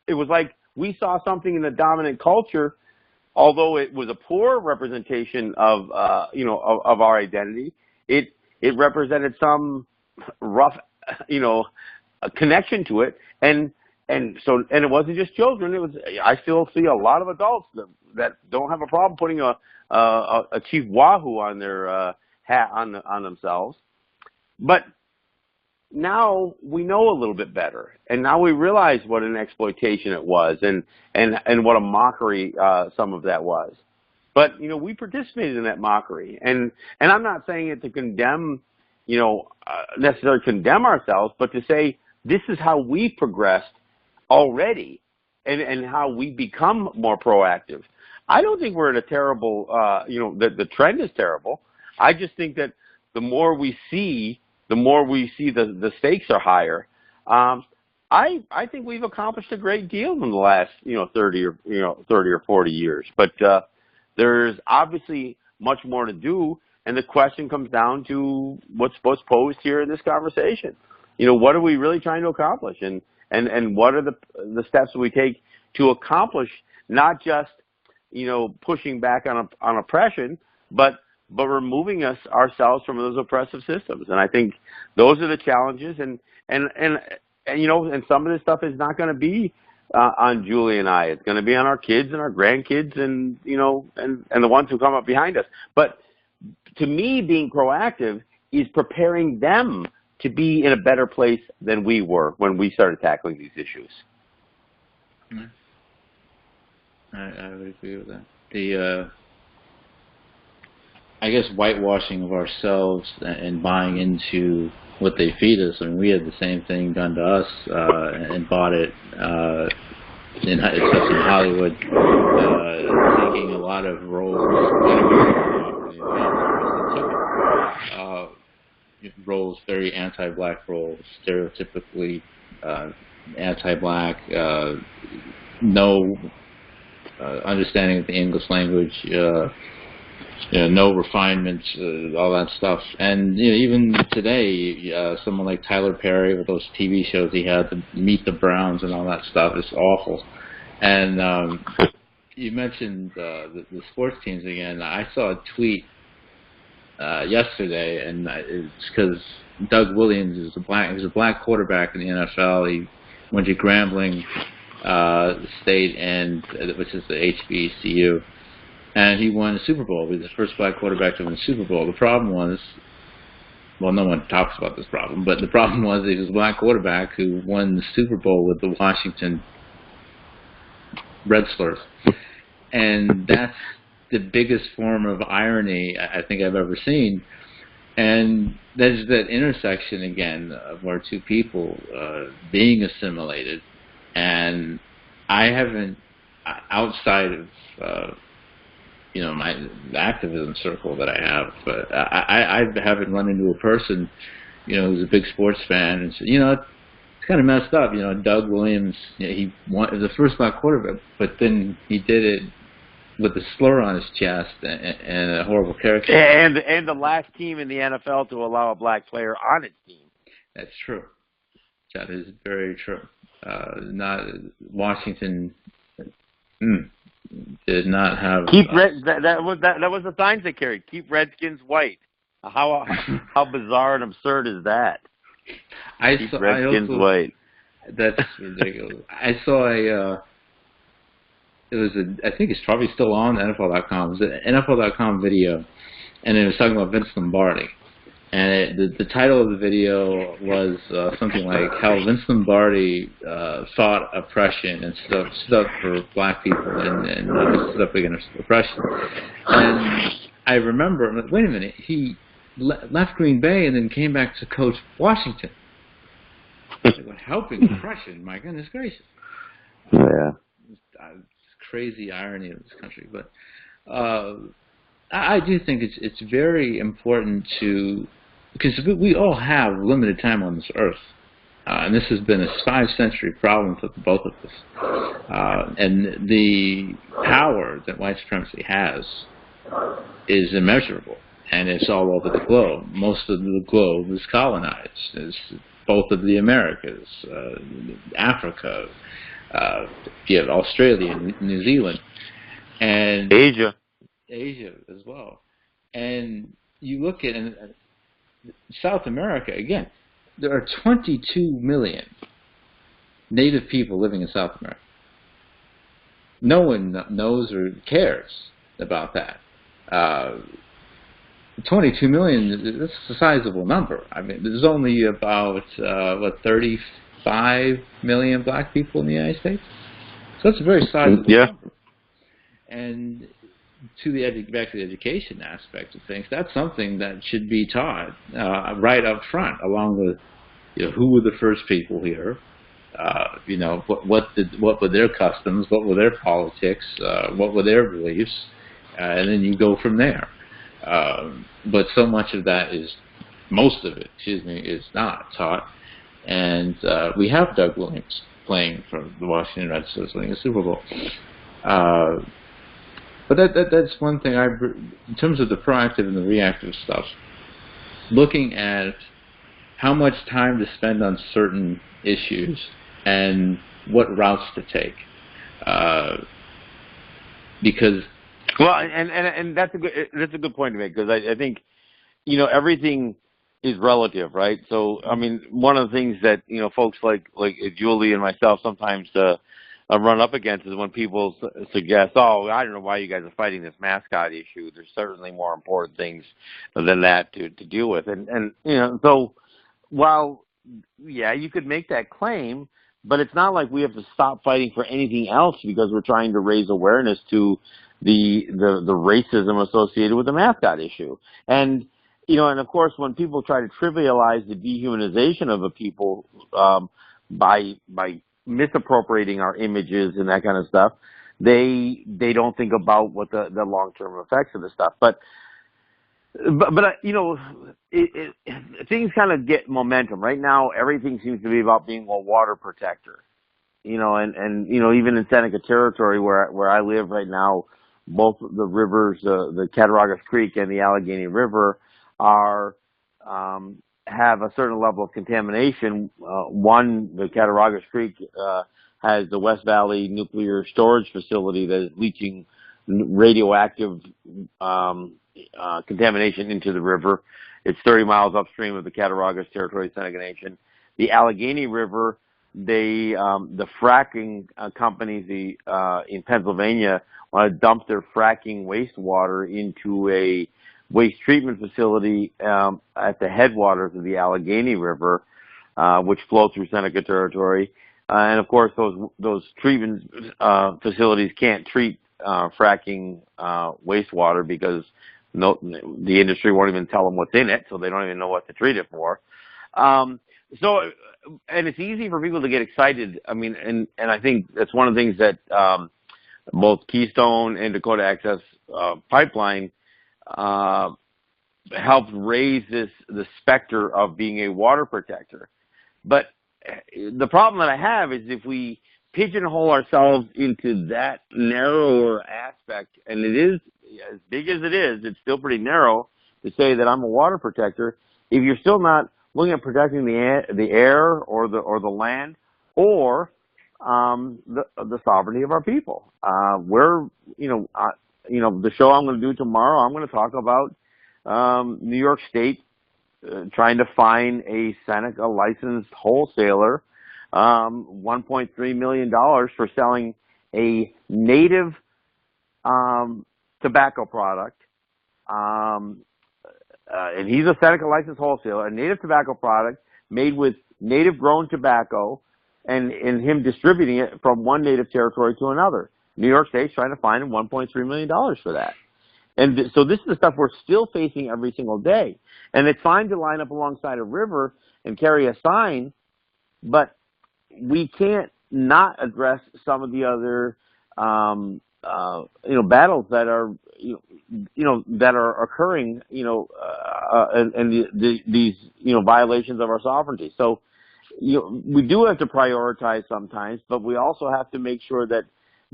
It was like we saw something in the dominant culture, although it was a poor representation of our identity. It represented some rough a connection to it, and it wasn't just children. I still see a lot of adults that don't have a problem putting a Chief Wahoo on their hat on themselves. But now we know a little bit better, and now we realize what an exploitation it was, and what a mockery some of that was. But we participated in that mockery, and I'm not saying it to condemn, necessarily condemn ourselves, but to say this is how we progressed already, and how we become more proactive. I don't think we're in a terrible, the trend is terrible. I just think that the more we see the stakes are higher. I think we've accomplished a great deal in the last 30 or 40 years, but there's obviously much more to do, and the question comes down to what's posed here in this conversation. What are we really trying to accomplish, and what are the steps that we take to accomplish not just pushing back on oppression, but removing ourselves from those oppressive systems. And I think those are the challenges, and some of this stuff is not going to be on Julie and I. It's going to be on our kids and our grandkids, and the ones who come up behind us. But to me, being proactive is preparing them to be in a better place than we were when we started tackling these issues. I would agree with that. I guess whitewashing of ourselves and buying into what they feed us. I mean, we had the same thing done to us and bought it, especially in Hollywood, taking a lot of roles, roles, very anti-black roles, stereotypically anti-black, no understanding of the English language, no refinements, all that stuff. And even today, someone like Tyler Perry with those TV shows he had, to Meet the Browns and all that stuff, is awful. And you mentioned the sports teams again. I saw a tweet yesterday, and it's because Doug Williams is he's a black quarterback in the NFL. He went to Grambling State, which is the HBCU. And he won the Super Bowl. He was the first black quarterback to win the Super Bowl. The problem was, well, no one talks about this problem, but the problem was he was a black quarterback who won the Super Bowl with the Washington Redskins. And that's the biggest form of irony I think I've ever seen. And there's that intersection again of our two people being assimilated. And I haven't, outside of the activism circle that I have, but I haven't run into a person, who's a big sports fan and said, it's kind of messed up. Doug Williams, he was the first black quarterback, but then he did it with a slur on his chest and a horrible character. And the last team in the NFL to allow a black player on its team. That's true. That is very true. Not Washington did not have. That was the signs they carried. Keep Redskins white. How bizarre and absurd is that? Keep Redskins white. That's ridiculous. I saw I think it's probably still on NFL.com. It was an NFL.com video, and it was talking about Vince Lombardi. And the title of the video was something like how Vince Lombardi fought oppression and stood up for black people and stood up against oppression. And I remember, I'm like, wait a minute, he left Green Bay and then came back to coach Washington. Helping oppression, my goodness gracious. Yeah. Crazy irony of this country. But I do think it's very important because we all have limited time on this earth. And this has been a 5-century problem for both of us. And the power that white supremacy has is immeasurable. And it's all over the globe. Most of the globe is colonized. It's both of the Americas, Africa, you have Australia, New Zealand, and Asia as well. And you look at South America again. There are 22 million native people living in South America. No one knows or cares about that. 22 million, that's a sizable number. I mean, there's only about, 35 million black people in the United States? So that's a very sizable number. And back to the education aspect of things, that's something that should be taught right up front, along with who were the first people here, what were their customs, what were their politics, what were their beliefs, and then you go from there. But so much of that most of it, is not taught. And we have Doug Williams playing for the Washington Redskins winning a Super Bowl. But that's one thing in terms of the proactive and the reactive stuff, looking at how much time to spend on certain issues and what routes to take. Because and that's a good point to make, because I think everything is relative, right? So I mean, one of the things that folks like Julie and myself sometimes run up against is when people suggest, "Oh, I don't know why you guys are fighting this mascot issue. There's certainly more important things than that to deal with." And so while you could make that claim, but it's not like we have to stop fighting for anything else because we're trying to raise awareness to the racism associated with the mascot issue. And and of course, when people try to trivialize the dehumanization of a people by misappropriating our images and that kind of stuff, they don't think about what the long-term effects of the stuff. But things kind of get momentum. Right now, everything seems to be about being a water protector. And even in Seneca Territory where I live right now, both the rivers, the Cattaraugus Creek and the Allegheny River, have a certain level of contamination. The Cattaraugus Creek has the West Valley Nuclear Storage Facility that is leaching radioactive contamination into the river. It's 30 miles upstream of the Cattaraugus Territory Seneca Nation. The Allegheny River, the fracking companies in Pennsylvania want to dump their fracking wastewater into a waste treatment facility at the headwaters of the Allegheny River, which flow through Seneca Territory. And of course, those treatment facilities can't treat fracking wastewater because the industry won't even tell them what's in it, so they don't even know what to treat it for. So, and it's easy for people to get excited. I mean, and I think that's one of the things that both Keystone and Dakota Access Pipeline helped raise the specter of being a water protector. But the problem that I have is if we pigeonhole ourselves into that narrower aspect, and it is as big as it is, it's still pretty narrow to say that I'm a water protector. If you're still not looking at protecting the air or the land or the sovereignty of our people, the show I'm going to do tomorrow, I'm going to talk about New York State trying to fine a Seneca licensed wholesaler $1.3 million for selling a native tobacco product. And he's a Seneca licensed wholesaler, a native tobacco product made with native grown tobacco, and him distributing it from one native territory to another. New York State's trying to fine him $1.3 million for that. And so this is the stuff we're still facing every single day. And it's fine to line up alongside a river and carry a sign, but we can't not address some of the other, battles that are, that are occurring, and these, violations of our sovereignty. So, we do have to prioritize sometimes, but we also have to make sure that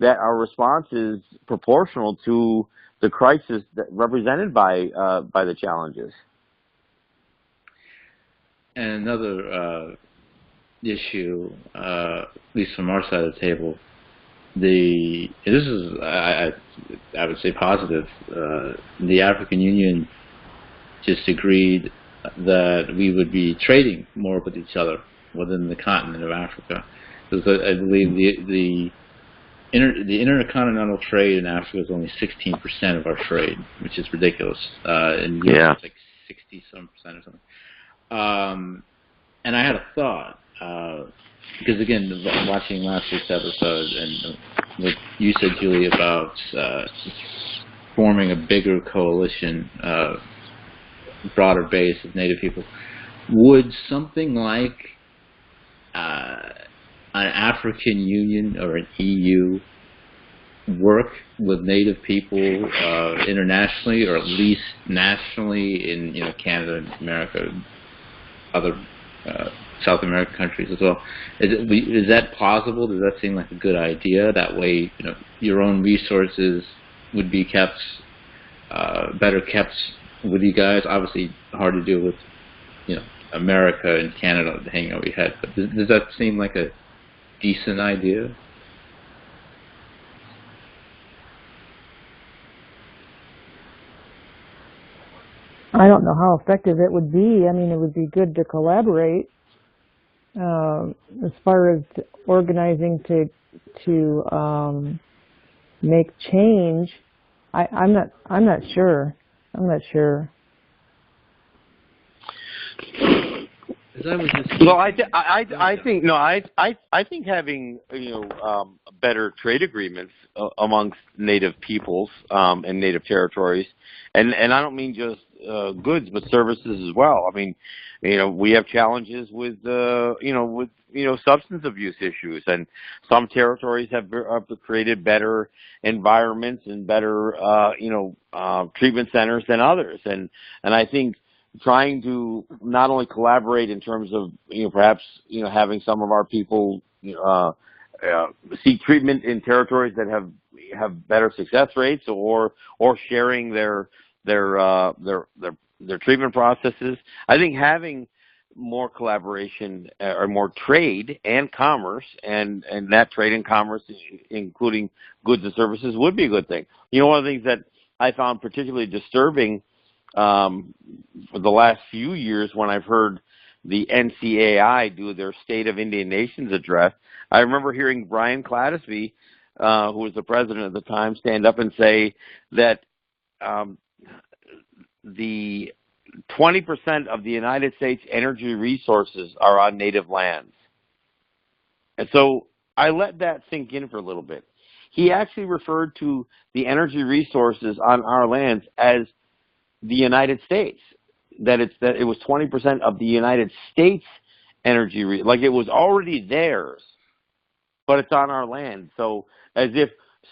our response is proportional to the crisis that represented by the challenges. And another issue, at least from our side of the table, this is I would say positive. The African Union just agreed that we would be trading more with each other within the continent of Africa, because I believe the intercontinental trade in Africa is only 16% of our trade, which is ridiculous. In Europe, it's like 60-some% or something. And I had a thought, because again, watching last week's episode and what you said, Julie, about forming a bigger coalition, broader base of Native people, would something like an African Union or an EU work with Native people internationally, or at least nationally in Canada, America, other South American countries as well? Is that possible? Does that seem like a good idea? That way, your own resources would be kept, better kept with you guys. Obviously, hard to do with America and Canada hanging over your head. But does that seem like a decent idea? I don't know how effective it would be. I mean, it would be good to collaborate. As far as organizing to make change, I'm not sure. Well, I think having better trade agreements amongst Native peoples and Native territories, and I don't mean just goods but services as well. I mean, we have challenges with substance abuse issues, and some territories have created better environments and better treatment centers than others, and I think trying to not only collaborate in terms of perhaps having some of our people seek treatment in territories that have better success rates, or sharing their treatment processes. I think having more collaboration or more trade and commerce, and that trade and commerce, including goods and services, would be a good thing. One of the things that I found particularly disturbing for the last few years, when I've heard the NCAI do their State of Indian Nations address, I remember hearing Brian Clattersby, who was the president at the time, stand up and say that the 20% of the United States energy resources are on native lands. And so I let that sink in for a little bit. He actually referred to the energy resources on our lands as the United States, that it was 20% of the United States energy, like it was already theirs, but it's on our land. So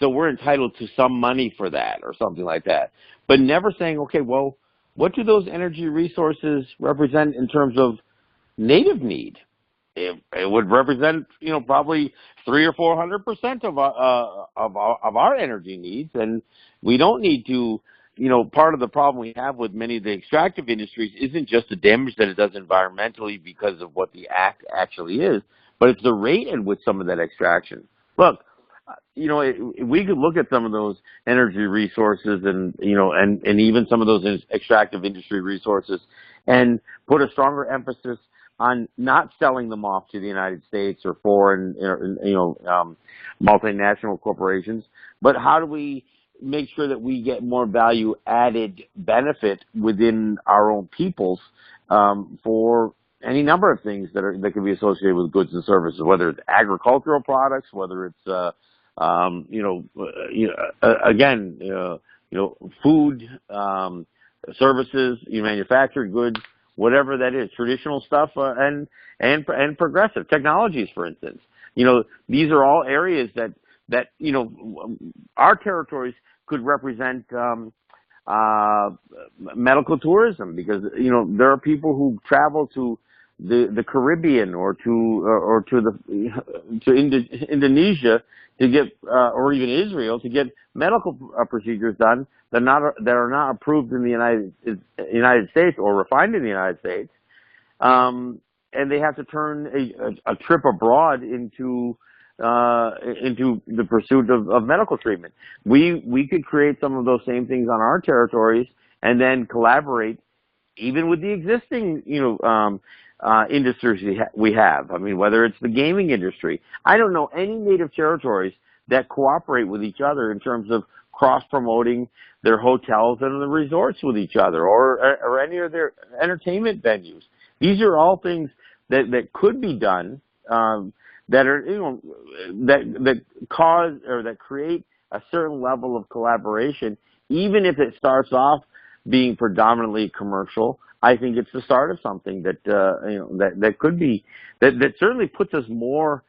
we're entitled to some money for that or something like that. But never saying, okay, well, what do those energy resources represent in terms of native need? It would represent, probably 300 or 400% of our energy needs, and we don't need to. Part of the problem we have with many of the extractive industries isn't just the damage that it does environmentally because of what the act actually is, but it's the rate at which some of that extraction. Look, we could look at some of those energy resources and even some of those extractive industry resources and put a stronger emphasis on not selling them off to the United States or foreign, multinational corporations, but how do we make sure that we get more value added benefit within our own peoples for any number of things that can be associated with goods and services, whether it's agricultural products, whether it's food, services, manufactured goods, whatever that is, traditional stuff, and progressive technologies, for instance. These are all areas that our territories could represent medical tourism, because there are people who travel to the Caribbean or to Indonesia to get or even Israel to get medical procedures done that are not approved in the United States or refined in the United States, and they have to turn a trip abroad into the pursuit of medical treatment. We could create some of those same things on our territories and then collaborate even with the existing industries we have. I mean, whether it's the gaming industry. I don't know any native territories that cooperate with each other in terms of cross-promoting their hotels and the resorts with each other, or any of their entertainment venues. These are all things that could be done, that are that cause or that create a certain level of collaboration, even if it starts off being predominantly commercial. I think it's the start of something that that could be that certainly puts us more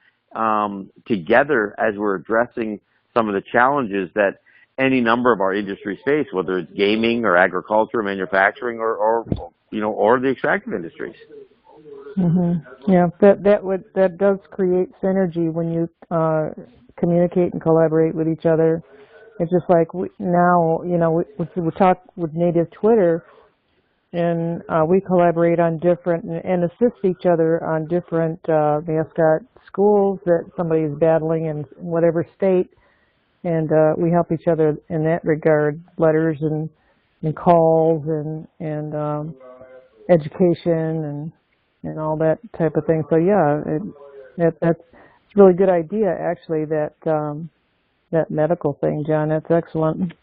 together as we're addressing some of the challenges that any number of our industries face, whether it's gaming or agriculture, manufacturing, or the extractive industries. Mm-hmm. Yeah, that does create synergy when you communicate and collaborate with each other. It's just like we talk with Native Twitter, and we collaborate on different and assist each other on different mascot schools that somebody is battling in whatever state, and we help each other in that regard, letters and calls and education and all that type of thing. So yeah, that's a really good idea, actually, that medical thing, John. That's excellent.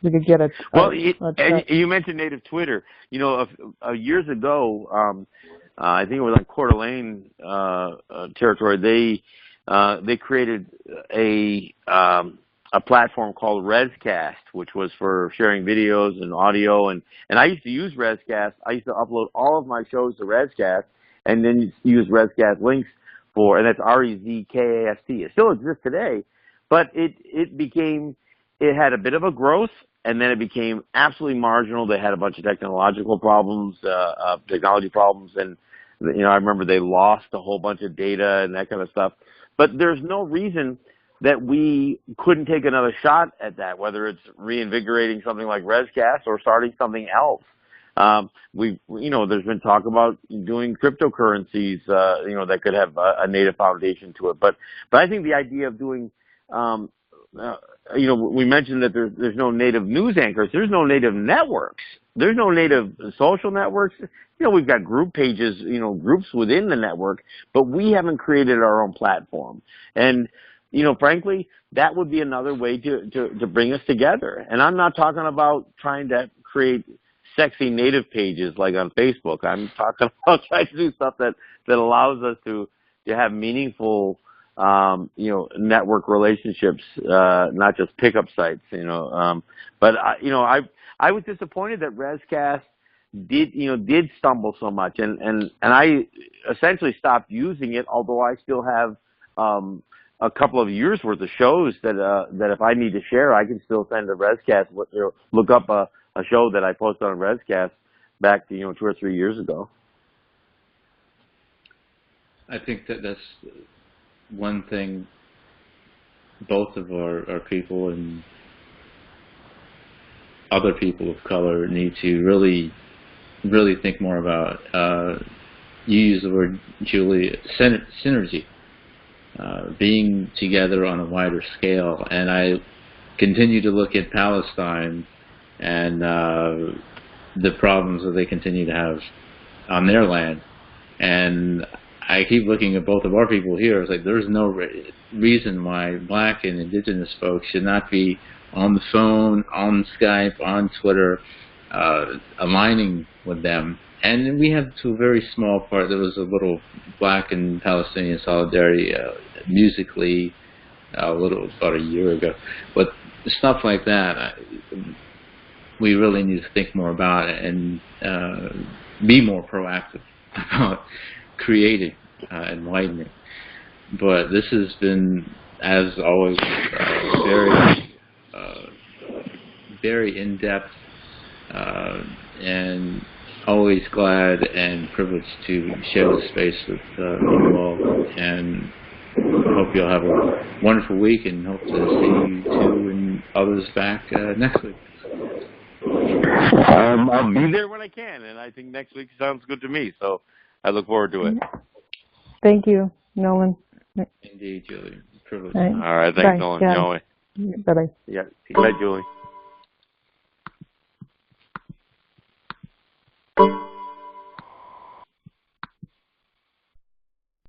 We could get and you mentioned Native Twitter. Years ago, I think it was on Coeur d'Alene territory. They created a platform called Rescast, which was for sharing videos and audio. And I used to use Rescast. I used to upload all of my shows to Rescast, and then use Rescast links and that's REZKAST. It still exists today, but it had a bit of a growth, and then it became absolutely marginal. They had a bunch of technology problems, and I remember they lost a whole bunch of data and that kind of stuff. But there's no reason that we couldn't take another shot at that, whether it's reinvigorating something like Rescast or starting something else. There's been talk about doing cryptocurrencies, that could have a native foundation to it. But I think the idea of doing, we mentioned that there's no native news anchors. There's no native networks. There's no native social networks. We've got group pages, groups within the network, but we haven't created our own platform. And, frankly, that would be another way to bring us together. And I'm not talking about trying to create sexy native pages like on Facebook. I'm talking about trying to do stuff that allows us to have meaningful network relationships, not just pickup sites, But I was disappointed that Rescast did stumble so much, and I essentially stopped using it. Although I still have a couple of years worth of shows that if I need to share, I can still send a Rescast. Look up a show that I posted on Rescast back to 2 or 3 years ago. I think that's one thing both of our people and other people of color need to really think more about. You use the word, Julie, synergy, being together on a wider scale. And I continue to look at Palestine and the problems that they continue to have on their land. And I keep looking at both of our people here. It's like there's no reason why Black and Indigenous folks should not be on the phone, on Skype, on Twitter, aligning with them. And we have, to a very small part, there was a little Black and Palestinian solidarity musically about a year ago. But stuff like that, we really need to think more about it and be more proactive about creating and widening. But this has been, as always, very in-depth, and always glad and privileged to share this space with you all. And hope you'll have a wonderful week, and hope to see you two and others back next week. I'll be there when I can, and I think next week sounds good to me. So I look forward to it. Thank you, Nolan. Indeed, Julie. Privilege. All right, thanks, Nolan. Bye-bye. Yeah. Bye, Julie.